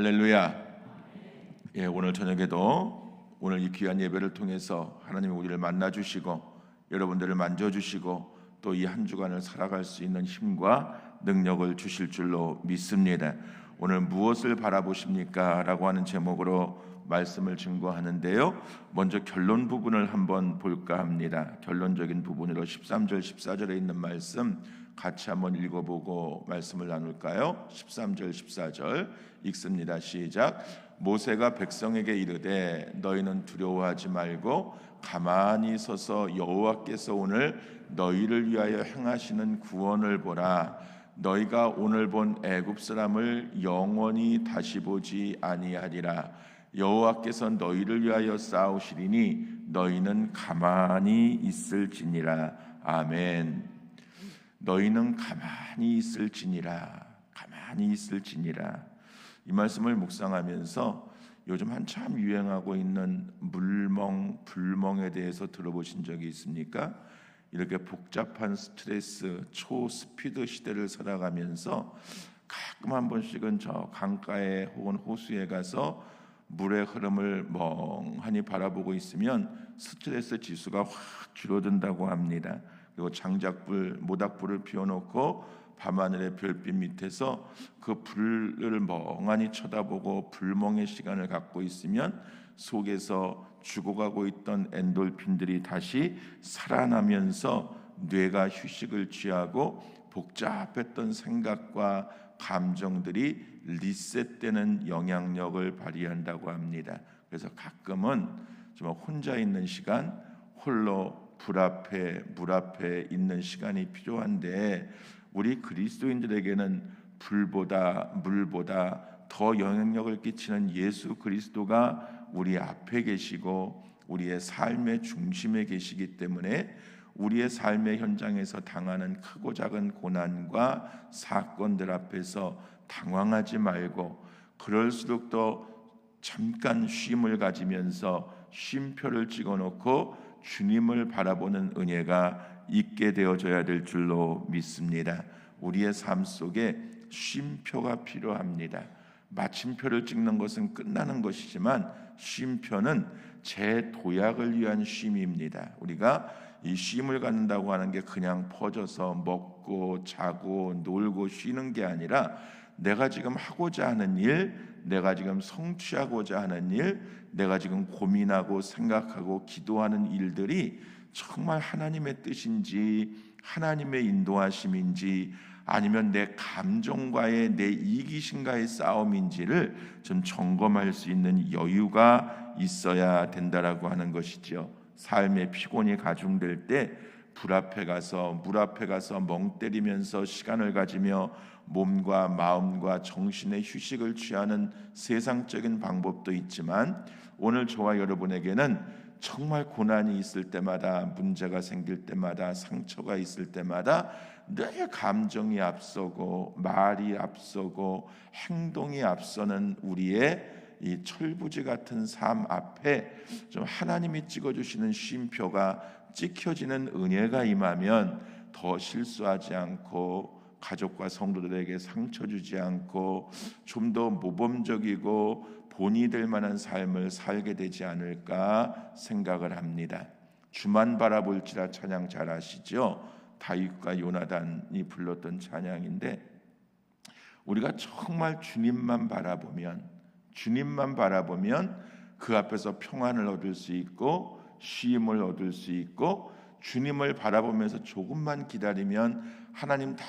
할렐루야. 오늘 저녁에도 오늘 이 귀한 예배를 통해서 하나님이 우리를 만나 주시고 여러분들을 만져 주시고 또 이 한 주간을 살아갈 수 있는 힘과 능력을 주실 줄로 믿습니다. 오늘 무엇을 바라보십니까? 라고 하는 제목으로 말씀을 증거하는데요. 먼저 결론 부분을 한번 볼까 합니다. 결론적인 부분으로 13절 14절에 있는 말씀 같이 한번 읽어보고 말씀을 나눌까요? 13절 14절 읽습니다. 시작. 모세가 백성에게 이르되 너희는 두려워하지 말고 가만히 서서 여호와께서 오늘 너희를 위하여 행하시는 구원을 보라. 너희가 오늘 본 애굽 사람을 영원히 다시 보지 아니하리라. 여호와께서 너희를 위하여 싸우시리니 너희는 가만히 있을지니라. 아멘. 너희는 가만히 있을지니라. 가만히 있을지니라. 이 말씀을 묵상하면서 요즘 한참 유행하고 있는 물멍, 불멍에 대해서 들어보신 적이 있습니까? 이렇게 복잡한 스트레스, 초스피드 시대를 살아가면서 가끔 한 번씩은 저 강가에 혹은 호수에 가서 물의 흐름을 멍하니 바라보고 있으면 스트레스 지수가 확 줄어든다고 합니다. 그리고 장작불, 모닥불을 피워놓고 밤하늘의 별빛 밑에서 그 불을 멍하니 쳐다보고 불멍의 시간을 갖고 있으면 속에서 죽어가고 있던 엔돌핀들이 다시 살아나면서 뇌가 휴식을 취하고 복잡했던 생각과 감정들이 리셋되는 영향력을 발휘한다고 합니다. 그래서 가끔은 정말 혼자 있는 시간, 홀로 불 앞에 물 앞에 있는 시간이 필요한데 우리 그리스도인들에게는 불보다 물보다 더 영향력을 끼치는 예수 그리스도가 우리 앞에 계시고 우리의 삶의 중심에 계시기 때문에 우리의 삶의 현장에서 당하는 크고 작은 고난과 사건들 앞에서 당황하지 말고 그럴수록 더 잠깐 쉼을 가지면서 쉼표를 찍어놓고 주님을 바라보는 은혜가 있게 되어져야 될 줄로 믿습니다. 우리의 삶 속에 쉼표가 필요합니다. 마침표를 찍는 것은 끝나는 것이지만 쉼표는 재도약을 위한 쉼입니다. 우리가 이 쉼을 갖는다고 하는 게 그냥 퍼져서 먹고 자고 놀고 쉬는 게 아니라 내가 지금 하고자 하는 일, 내가 지금 성취하고자 하는 일, 내가 지금 고민하고 생각하고 기도하는 일들이 정말 하나님의 뜻인지 하나님의 인도하심인지 아니면 내 감정과의 내 이기심과의 싸움인지를 좀 점검할 수 있는 여유가 있어야 된다라고 하는 것이죠. 삶의 피곤이 가중될 때 불 앞에 가서 물 앞에 가서 멍 때리면서 시간을 가지며 몸과 마음과 정신의 휴식을 취하는 세상적인 방법도 있지만 오늘 저와 여러분에게는 정말 고난이 있을 때마다 문제가 생길 때마다 상처가 있을 때마다 늘 감정이 앞서고 말이 앞서고 행동이 앞서는 우리의 이 철부지 같은 삶 앞에 좀 하나님이 찍어주시는 쉼표가 찍혀지는 은혜가 임하면 더 실수하지 않고 가족과 성도들에게 상처 주지 않고 좀 더 모범적이고 본이 될 만한 삶을 살게 되지 않을까 생각을 합니다. 주만 바라볼지라 찬양 잘 아시죠? 다윗과 요나단이 불렀던 찬양인데 우리가 정말 주님만 바라보면 그 앞에서 평안을 얻을 수 있고 쉼을 얻을 수 있고 주님을 바라보면서 조금만 기다리면 하나님 다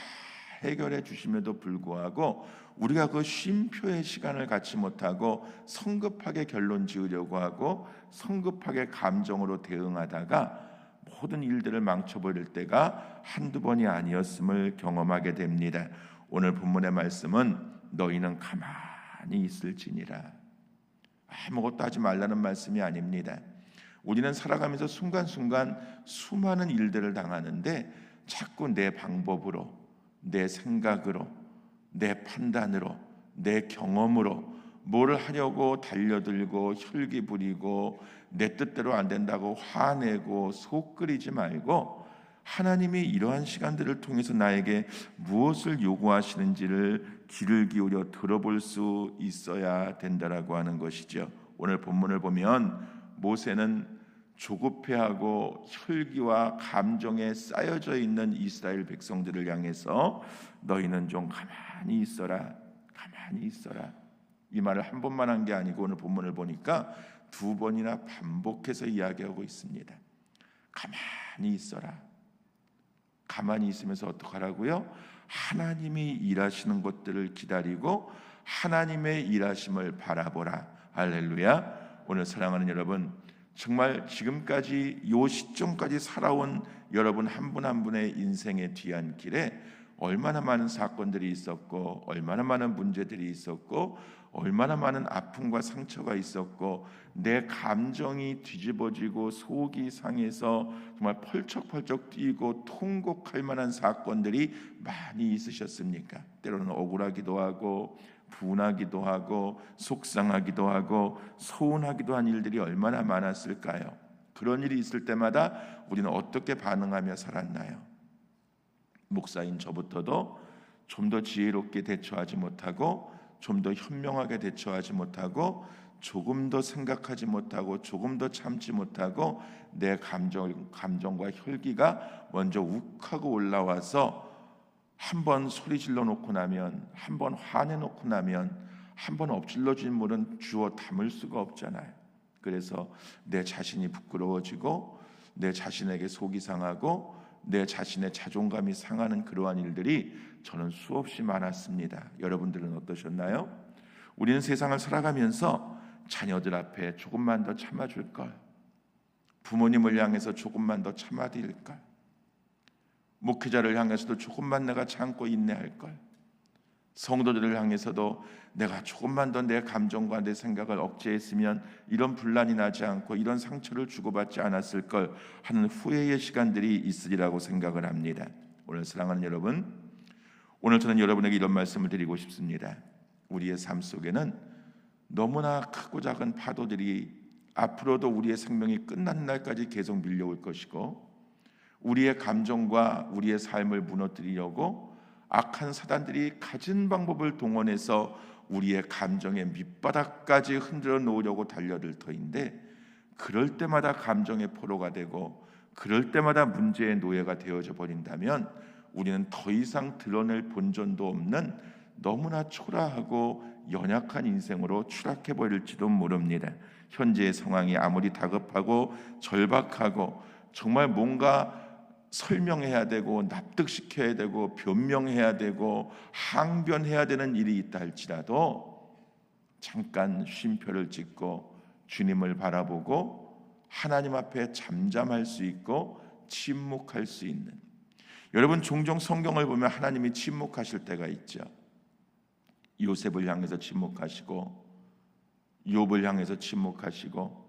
해결해 주심에도 불구하고 우리가 그 쉼표의 시간을 갖지 못하고 성급하게 결론 지으려고 하고 성급하게 감정으로 대응하다가 모든 일들을 망쳐버릴 때가 한두 번이 아니었음을 경험하게 됩니다. 오늘 본문의 말씀은 너희는 가만히 있을지니라. 아무것도 하지 말라는 말씀이 아닙니다. 우리는 살아가면서 순간순간 수많은 일들을 당하는데 자꾸 내 방법으로, 내 생각으로, 내 판단으로, 내 경험으로 뭐를 하려고 달려들고 혈기 부리고 내 뜻대로 안 된다고 화내고 속 끓이지 말고 하나님이 이러한 시간들을 통해서 나에게 무엇을 요구하시는지를 귀를 기울여 들어볼 수 있어야 된다라고 하는 것이죠. 오늘 본문을 보면 모세는 조급해하고 혈기와 감정에 쌓여져 있는 이스라엘 백성들을 향해서 너희는 좀 가만히 있어라, 가만히 있어라. 이 말을 한 번만 한 게 아니고 오늘 본문을 보니까 두 번이나 반복해서 이야기하고 있습니다. 가만히 있어라. 가만히 있으면서 어떡하라고요? 하나님이 일하시는 것들을 기다리고 하나님의 일하심을 바라보라. 할렐루야. 오늘 사랑하는 여러분, 정말 지금까지 이 시점까지 살아온 여러분 한 분 한 분의 인생의 뒤안길에 얼마나 많은 사건들이 있었고, 얼마나 많은 문제들이 있었고, 얼마나 많은 아픔과 상처가 있었고, 내 감정이 뒤집어지고 속이 상해서 정말 펄쩍펄쩍 뛰고 통곡할 만한 사건들이 많이 있으셨습니까? 때로는 억울하기도 하고 분하기도 하고 속상하기도 하고 서운하기도 한 일들이 얼마나 많았을까요? 그런 일이 있을 때마다 우리는 어떻게 반응하며 살았나요? 목사인 저부터도 좀 더 지혜롭게 대처하지 못하고, 좀 더 현명하게 대처하지 못하고, 조금 더 생각하지 못하고, 조금 더 참지 못하고, 내 감정과 혈기가 먼저 욱하고 올라와서 한번 소리 질러 놓고 나면, 한번 화내 놓고 나면, 한번 엎질러진 물은 주워 담을 수가 없잖아요. 그래서 내 자신이 부끄러워지고, 내 자신에게 속이 상하고, 내 자신의 자존감이 상하는 그러한 일들이 저는 수없이 많았습니다. 여러분들은 어떠셨나요? 우리는 세상을 살아가면서 자녀들 앞에 조금만 더 참아줄 걸, 부모님을 향해서 조금만 더 참아드릴 걸, 목회자를 향해서도 조금만 내가 참고 인내할 걸, 성도들을 향해서도 내가 조금만 더 내 감정과 내 생각을 억제했으면 이런 분란이 나지 않고 이런 상처를 주고받지 않았을 걸 하는 후회의 시간들이 있으리라고 생각을 합니다. 오늘 사랑하는 여러분, 오늘 저는 여러분에게 이런 말씀을 드리고 싶습니다. 우리의 삶 속에는 너무나 크고 작은 파도들이 앞으로도 우리의 생명이 끝나는 날까지 계속 밀려올 것이고, 우리의 감정과 우리의 삶을 무너뜨리려고 악한 사단들이 가진 방법을 동원해서 우리의 감정의 밑바닥까지 흔들어 놓으려고 달려들 터인데, 그럴 때마다 감정의 포로가 되고 그럴 때마다 문제의 노예가 되어져 버린다면 우리는 더 이상 드러낼 본전도 없는 너무나 초라하고 연약한 인생으로 추락해 버릴지도 모릅니다. 현재의 상황이 아무리 다급하고 절박하고 정말 뭔가 설명해야 되고 납득시켜야 되고 변명해야 되고 항변해야 되는 일이 있다 할지라도 잠깐 쉼표를 찍고 주님을 바라보고 하나님 앞에 잠잠할 수 있고 침묵할 수 있는, 여러분 종종 성경을 보면 하나님이 침묵하실 때가 있죠. 요셉을 향해서 침묵하시고 욥을 향해서 침묵하시고,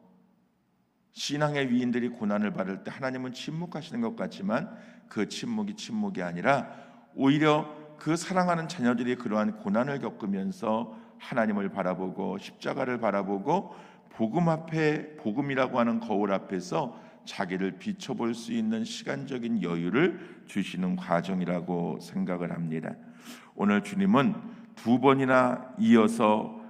신앙의 위인들이 고난을 받을 때 하나님은 침묵하시는 것 같지만 그 침묵이 아니라 오히려 그 사랑하는 자녀들이 그러한 고난을 겪으면서 하나님을 바라보고 십자가를 바라보고 복음 앞에, 복음이라고 하는 거울 앞에서 자기를 비춰볼 수 있는 시간적인 여유를 주시는 과정이라고 생각을 합니다. 오늘 주님은 두 번이나 이어서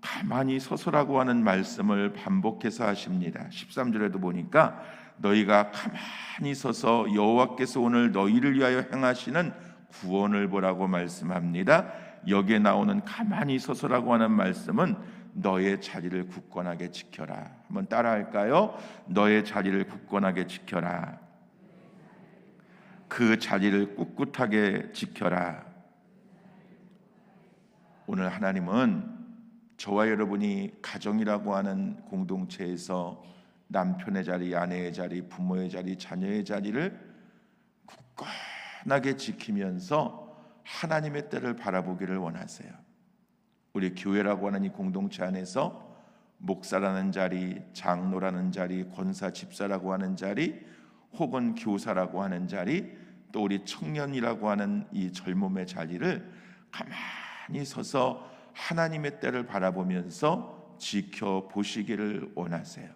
가만히 서서라고 하는 말씀을 반복해서 하십니다. 13절에도 보니까 너희가 가만히 서서 여호와께서 오늘 너희를 위하여 행하시는 구원을 보라고 말씀합니다. 여기에 나오는 가만히 서서라고 하는 말씀은 너의 자리를 굳건하게 지켜라. 한번 따라할까요? 너의 자리를 굳건하게 지켜라. 그 자리를 꿋꿋하게 지켜라. 오늘 하나님은 저와 여러분이 가정이라고 하는 공동체에서 남편의 자리, 아내의 자리, 부모의 자리, 자녀의 자리를 굳건하게 지키면서 하나님의 때를 바라보기를 원하세요. 우리 교회라고 하는 이 공동체 안에서 목사라는 자리, 장로라는 자리, 권사, 집사라고 하는 자리, 혹은 교사라고 하는 자리, 또 우리 청년이라고 하는 이 젊음의 자리를 가만히 서서 하나님의 때를 바라보면서 지켜보시기를 원하세요.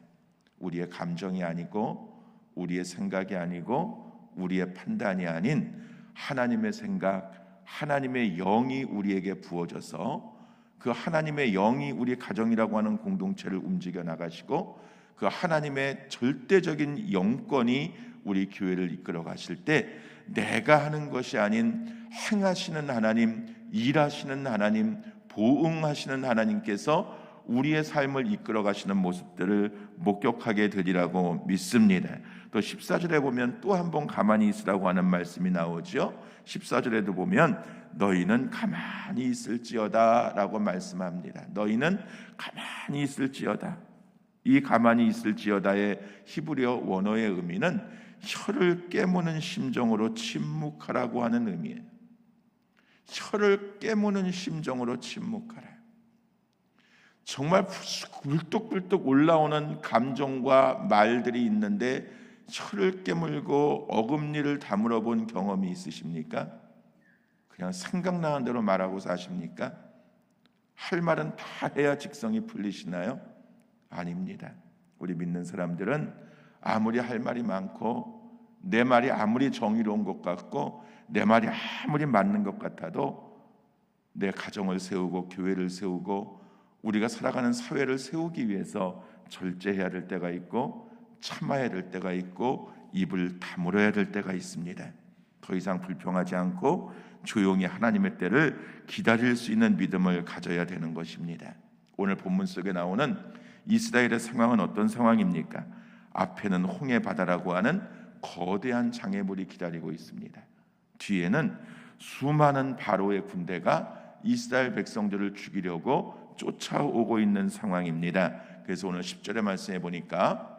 우리의 감정이 아니고 우리의 생각이 아니고 우리의 판단이 아닌 하나님의 생각, 하나님의 영이 우리에게 부어져서 그 하나님의 영이 우리 가정이라고 하는 공동체를 움직여 나가시고 그 하나님의 절대적인 영권이 우리 교회를 이끌어 가실 때 내가 하는 것이 아닌 행하시는 하나님, 일하시는 하나님, 보응하시는 하나님께서 우리의 삶을 이끌어 가시는 모습들을 목격하게 되리라고 믿습니다. 또 14절에 보면 또 한 번 가만히 있으라고 하는 말씀이 나오죠. 14절에도 보면 너희는 가만히 있을지어다 라고 말씀합니다. 너희는 가만히 있을지어다. 이 가만히 있을지어다의 히브리어 원어의 의미는 혀를 깨무는 심정으로 침묵하라고 하는 의미예요. 혀를 깨무는 심정으로 침묵하라. 정말 굴뚝굴뚝 올라오는 감정과 말들이 있는데 혀를 깨물고 어금니를 다물어 본 경험이 있으십니까? 그냥 생각나는 대로 말하고 사십니까? 할 말은 다 해야 직성이 풀리시나요? 아닙니다. 우리 믿는 사람들은 아무리 할 말이 많고 내 말이 아무리 정의로운 것 같고 내 말이 아무리 맞는 것 같아도 내 가정을 세우고 교회를 세우고 우리가 살아가는 사회를 세우기 위해서 절제해야 될 때가 있고 참아야 될 때가 있고 입을 다물어야 될 때가 있습니다. 더 이상 불평하지 않고 조용히 하나님의 때를 기다릴 수 있는 믿음을 가져야 되는 것입니다. 오늘 본문 속에 나오는 이스라엘의 상황은 어떤 상황입니까? 앞에는 홍해 바다라고 하는 거대한 장애물이 기다리고 있습니다. 뒤에는 수많은 바로의 군대가 이스라엘 백성들을 죽이려고 쫓아오고 있는 상황입니다. 그래서 오늘 10절의 말씀에 보니까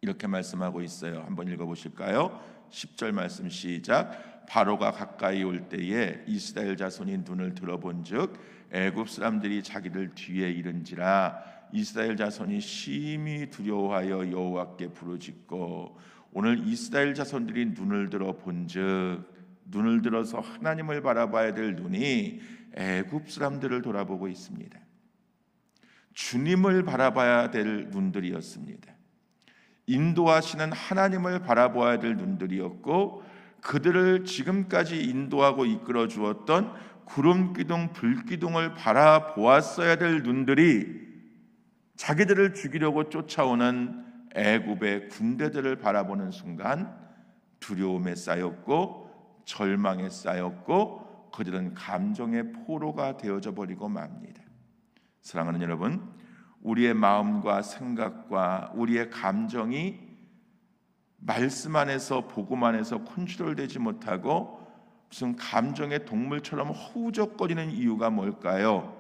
이렇게 말씀하고 있어요. 한번 읽어보실까요? 10절 말씀 시작. 바로가 가까이 올 때에 이스라엘 자손이 눈을 들어본즉 애굽 사람들이 자기들 뒤에 이른지라 이스라엘 자손이 심히 두려워하여 여호와께 부르짖고 오늘 이스라엘 자손들이 눈을 들어본즉 눈을 들어서 하나님을 바라봐야 될 눈이 애굽 사람들을 돌아보고 있습니다. 주님을 바라봐야 될 눈들이었습니다. 인도하시는 하나님을 바라보아야 될 눈들이었고 그들을 지금까지 인도하고 이끌어 주었던 구름 기둥 불 기둥을 바라보았어야 될 눈들이 자기들을 죽이려고 쫓아오는 애굽의 군대들을 바라보는 순간 두려움에 쌓였고 절망에 쌓였고 그들은 감정의 포로가 되어져 버리고 맙니다. 사랑하는 여러분, 우리의 마음과 생각과 우리의 감정이 말씀 안에서 복음 안에서 컨트롤되지 못하고 무슨 감정의 동물처럼 허우적거리는 이유가 뭘까요?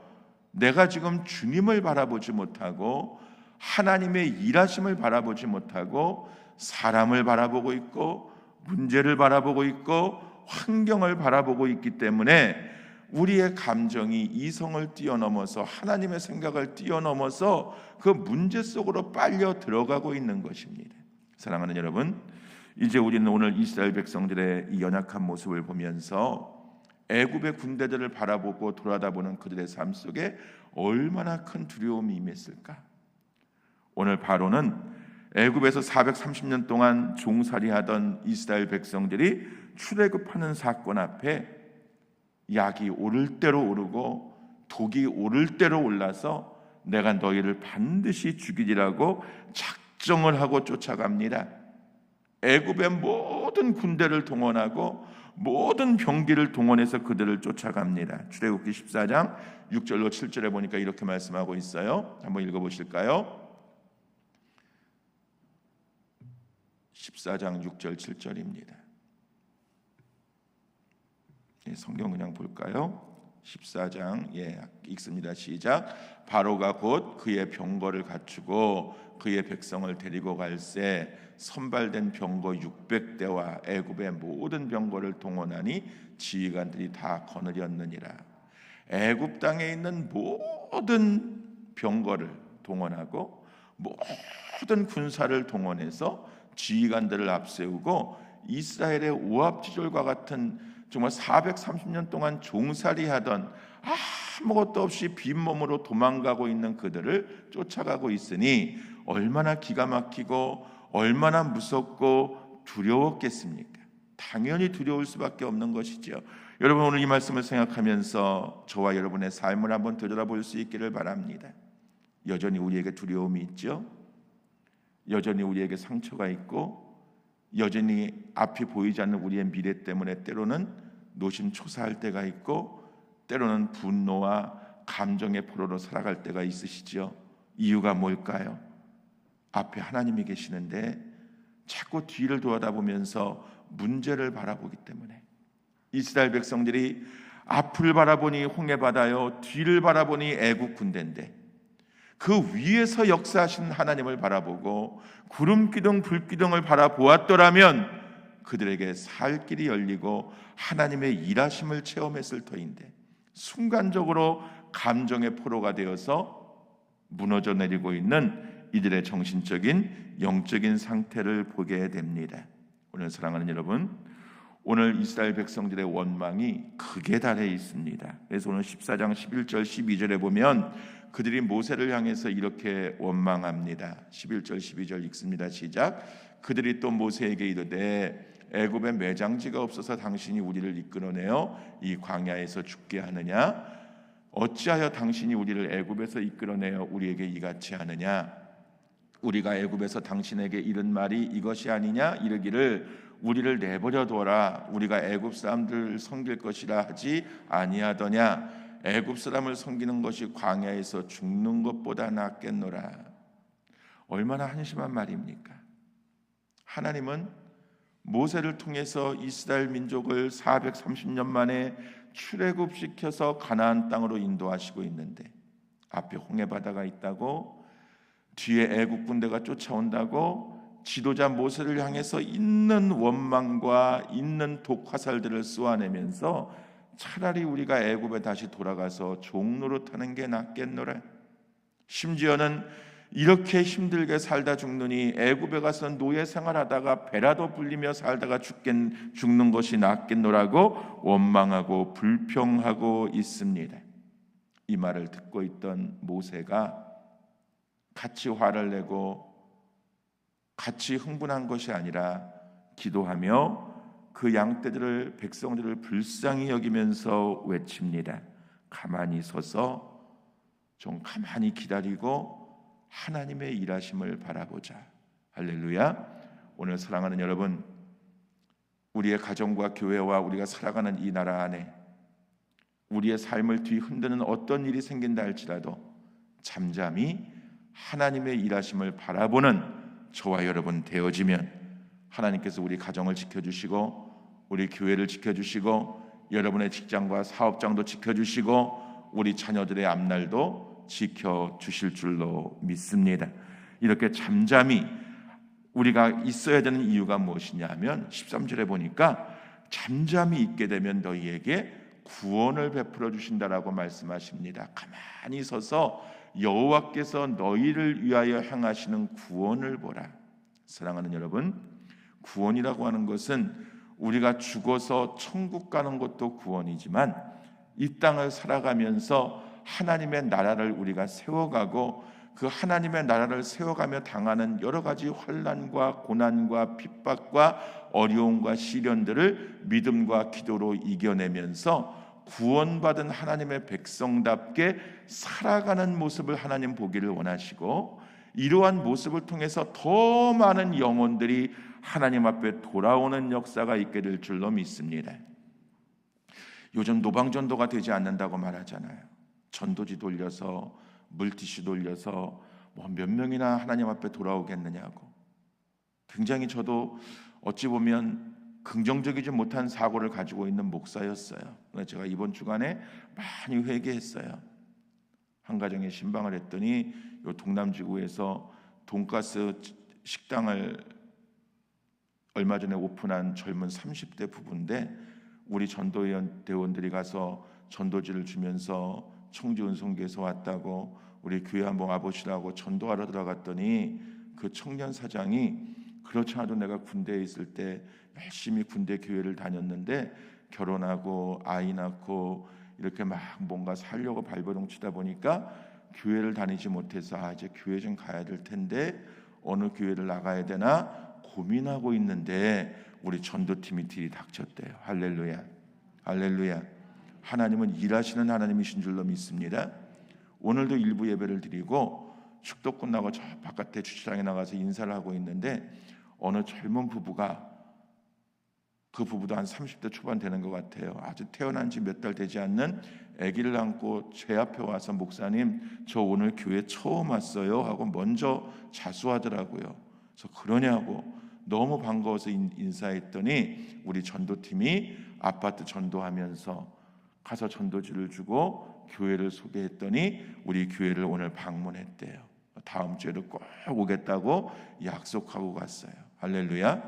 내가 지금 주님을 바라보지 못하고 하나님의 일하심을 바라보지 못하고 사람을 바라보고 있고 문제를 바라보고 있고 환경을 바라보고 있기 때문에 우리의 감정이 이성을 뛰어넘어서 하나님의 생각을 뛰어넘어서 그 문제 속으로 빨려 들어가고 있는 것입니다. 사랑하는 여러분, 이제 우리는 오늘 이스라엘 백성들의 이 연약한 모습을 보면서 애굽의 군대들을 바라보고 돌아다보는 그들의 삶 속에 얼마나 큰 두려움이 임했을까? 오늘 바로는 애굽에서 430년 동안 종살이하던 이스라엘 백성들이 출애굽하는 사건 앞에 약이 오를 대로 오르고 독이 오를 대로 올라서 내가 너희를 반드시 죽이리라고 작정을 하고 쫓아갑니다. 애굽의 모든 군대를 동원하고 모든 병기를 동원해서 그들을 쫓아갑니다. 출애굽기 14장 6절로 7절에 보니까 이렇게 말씀하고 있어요. 한번 읽어보실까요? 14장 6절 7절입니다. 성경 그냥 볼까요? 14장 읽습니다. 시작. 바로가 곧 그의 병거를 갖추고 그의 백성을 데리고 갈새 선발된 병거 600대와 애굽의 모든 병거를 동원하니 지휘관들이 다 거느렸느니라. 애굽 땅에 있는 모든 병거를 동원하고 모든 군사를 동원해서 지휘관들을 앞세우고 이스라엘의 오합지졸과 같은 정말 430년 동안 종살이하던 아무것도 없이 빈몸으로 도망가고 있는 그들을 쫓아가고 있으니 얼마나 기가 막히고 얼마나 무섭고 두려웠겠습니까? 당연히 두려울 수밖에 없는 것이죠. 여러분, 오늘 이 말씀을 생각하면서 저와 여러분의 삶을 한번 되돌아볼 수 있기를 바랍니다. 여전히 우리에게 두려움이 있죠. 여전히 우리에게 상처가 있고, 여전히 앞이 보이지 않는 우리의 미래 때문에 때로는 노심초사할 때가 있고, 때로는 분노와 감정의 포로로 살아갈 때가 있으시죠. 이유가 뭘까요? 앞에 하나님이 계시는데 자꾸 뒤를 돌아다보면서 문제를 바라보기 때문에. 이스라엘 백성들이 앞을 바라보니 홍해바다요, 뒤를 바라보니 애국 군대인데 그 위에서 역사하신 하나님을 바라보고 구름기둥 불기둥을 바라보았더라면 그들에게 살 길이 열리고 하나님의 일하심을 체험했을 터인데 순간적으로 감정의 포로가 되어서 무너져 내리고 있는 이들의 정신적인 영적인 상태를 보게 됩니다. 오늘 사랑하는 여러분, 오늘 이스라엘 백성들의 원망이 극에 달해 있습니다. 그래서 오늘 14장 11절 12절에 보면 그들이 모세를 향해서 이렇게 원망합니다. 11절 12절 읽습니다. 시작. 그들이 또 모세에게 이르되 애굽에 매장지가 없어서 당신이 우리를 이끌어내어 이 광야에서 죽게 하느냐? 어찌하여 당신이 우리를 애굽에서 이끌어내어 우리에게 이같이 하느냐? 우리가 애굽에서 당신에게 이른 말이 이것이 아니냐? 이르기를 우리를 내버려 둬라. 우리가 애굽 사람들을 섬길 것이라 하지 아니하더냐? 애굽 사람을 섬기는 것이 광야에서 죽는 것보다 낫겠노라. 얼마나 한심한 말입니까? 하나님은 모세를 통해서 이스라엘 민족을 430년 만에 출애굽시켜서 가나안 땅으로 인도하시고 있는데 앞에 홍해바다가 있다고, 뒤에 애국 군대가 쫓아온다고 지도자 모세를 향해서 있는 원망과 있는 독화살들을 쏘아내면서 차라리 우리가 애굽에 다시 돌아가서 종노릇하는 게 낫겠노라. 심지어는 이렇게 힘들게 살다 죽느니 애굽에 가서 노예 생활하다가 배라도 불리며 살다가 죽는 것이 낫겠노라고 원망하고 불평하고 있습니다. 이 말을 듣고 있던 모세가 같이 화를 내고 같이 흥분한 것이 아니라 기도하며 그 양떼들을, 백성들을 불쌍히 여기면서 외칩니다. 가만히 서서 좀 가만히 기다리고 하나님의 일하심을 바라보자. 할렐루야. 오늘 사랑하는 여러분, 우리의 가정과 교회와 우리가 살아가는 이 나라 안에 우리의 삶을 뒤흔드는 어떤 일이 생긴다 할지라도 잠잠히 하나님의 일하심을 바라보는 저와 여러분 되어지면 하나님께서 우리 가정을 지켜주시고 우리 교회를 지켜주시고 여러분의 직장과 사업장도 지켜주시고 우리 자녀들의 앞날도 지켜주실 줄로 믿습니다. 이렇게 잠잠히 우리가 있어야 되는 이유가 무엇이냐 하면 13절에 보니까 잠잠히 있게 되면 너희에게 구원을 베풀어 주신다라고 말씀하십니다. 가만히 서서 여호와께서 너희를 위하여 행하시는 구원을 보라. 사랑하는 여러분, 구원이라고 하는 것은 우리가 죽어서 천국 가는 것도 구원이지만 이 땅을 살아가면서 하나님의 나라를 우리가 세워가고 그 하나님의 나라를 세워가며 당하는 여러 가지 환난과 고난과 핍박과 어려움과 시련들을 믿음과 기도로 이겨내면서 구원받은 하나님의 백성답게 살아가는 모습을 하나님 보기를 원하시고 이러한 모습을 통해서 더 많은 영혼들이 하나님 앞에 돌아오는 역사가 있게 될 줄로 믿습니다. 요즘 노방전도가 되지 않는다고 말하잖아요. 전도지 돌려서 물티슈 돌려서 몇 명이나 하나님 앞에 돌아오겠느냐고. 굉장히 저도 어찌 보면 긍정적이지 못한 사고를 가지고 있는 목사였어요. 제가 이번 주간에 많이 회개했어요. 한 가정에 신방을 했더니 요 동남지구에서 돈가스 식당을 얼마 전에 오픈한 젊은 30대 부부인데 우리 전도위원 대원들이 가서 전도지를 주면서 청주은송교에서 왔다고 우리 교회 한번 와보시라고 전도하러 들어갔더니 그 청년 사장이 그렇지 않아도 내가 군대에 있을 때 열심히 군대 교회를 다녔는데 결혼하고 아이 낳고 이렇게 막 뭔가 살려고 발버둥 치다 보니까 교회를 다니지 못해서 이제 교회 좀 가야 될 텐데 어느 교회를 나가야 되나 고민하고 있는데 우리 전도팀이 들이닥쳤대요. 할렐루야. 할렐루야. 하나님은 일하시는 하나님이신 줄로 믿습니다. 오늘도 일부 예배를 드리고 축도 끝나고 저 바깥에 주차장에 나가서 인사를 하고 있는데 어느 젊은 부부가, 그 부부도 한 30대 초반 되는 것 같아요. 아주 태어난 지 몇 달 되지 않는 아기를 안고 제 앞에 와서 목사님 저 오늘 교회 처음 왔어요 하고 먼저 자수하더라고요. 그래서 그러냐고 너무 반가워서 인사했더니 우리 전도팀이 아파트 전도하면서 가서 전도지를 주고 교회를 소개했더니 우리 교회를 오늘 방문했대요. 다음 주에도 꼭 오겠다고 약속하고 갔어요. 할렐루야.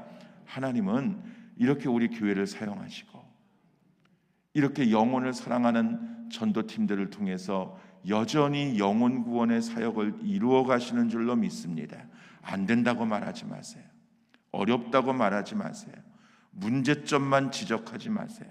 하나님은 이렇게 우리 교회를 사용하시고 이렇게 영혼을 사랑하는 전도팀들을 통해서 여전히 영혼 구원의 사역을 이루어 가시는 줄로 믿습니다. 안 된다고 말하지 마세요. 어렵다고 말하지 마세요. 문제점만 지적하지 마세요.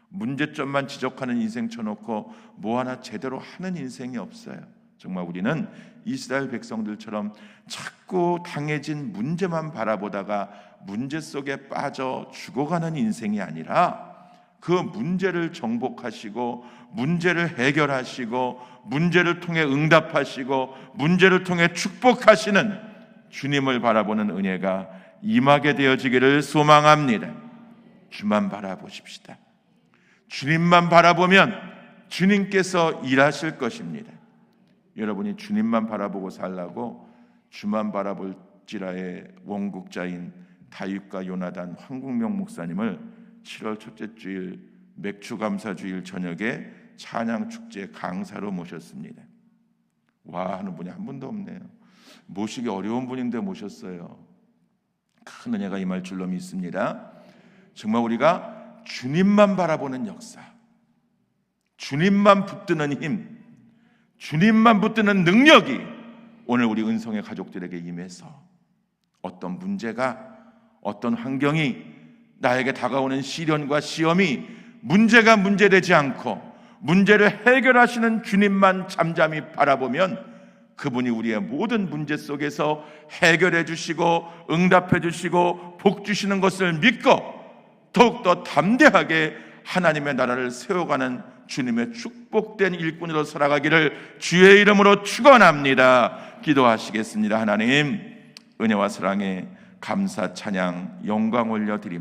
문제점만 지적하는 인생 쳐놓고 뭐 하나 제대로 하는 인생이 없어요. 정말 우리는 이스라엘 백성들처럼 자꾸 당해진 문제만 바라보다가 문제 속에 빠져 죽어가는 인생이 아니라 그 문제를 정복하시고 문제를 해결하시고 문제를 통해 응답하시고 문제를 통해 축복하시는 주님을 바라보는 은혜가 임하게 되어지기를 소망합니다. 주만 바라보십시다. 주님만 바라보면 주님께서 일하실 것입니다. 여러분이 주님만 바라보고 살라고 주만 바라볼지라의 원국자인 다윗과 요나단 황국명 목사님을 7월 첫째 주일 맥주감사주일 저녁에 찬양축제 강사로 모셨습니다. 와 하는 분이 한 분도 없네요. 모시기 어려운 분인데 모셨어요. 큰 은혜가 임할 줄로 믿습니다. 정말 우리가 주님만 바라보는 역사, 주님만 붙드는 힘, 주님만 붙드는 능력이 오늘 우리 은성의 가족들에게 임해서 어떤 문제가, 어떤 환경이, 나에게 다가오는 시련과 시험이 문제가 문제되지 않고 문제를 해결하시는 주님만 잠잠히 바라보면 그분이 우리의 모든 문제 속에서 해결해 주시고 응답해 주시고 복 주시는 것을 믿고 더욱더 담대하게 하나님의 나라를 세워가는 주님의 축복된 일꾼으로 살아가기를 주의 이름으로 축원합니다. 기도하시겠습니다. 하나님, 은혜와 사랑에 감사 찬양 영광 올려드립니다.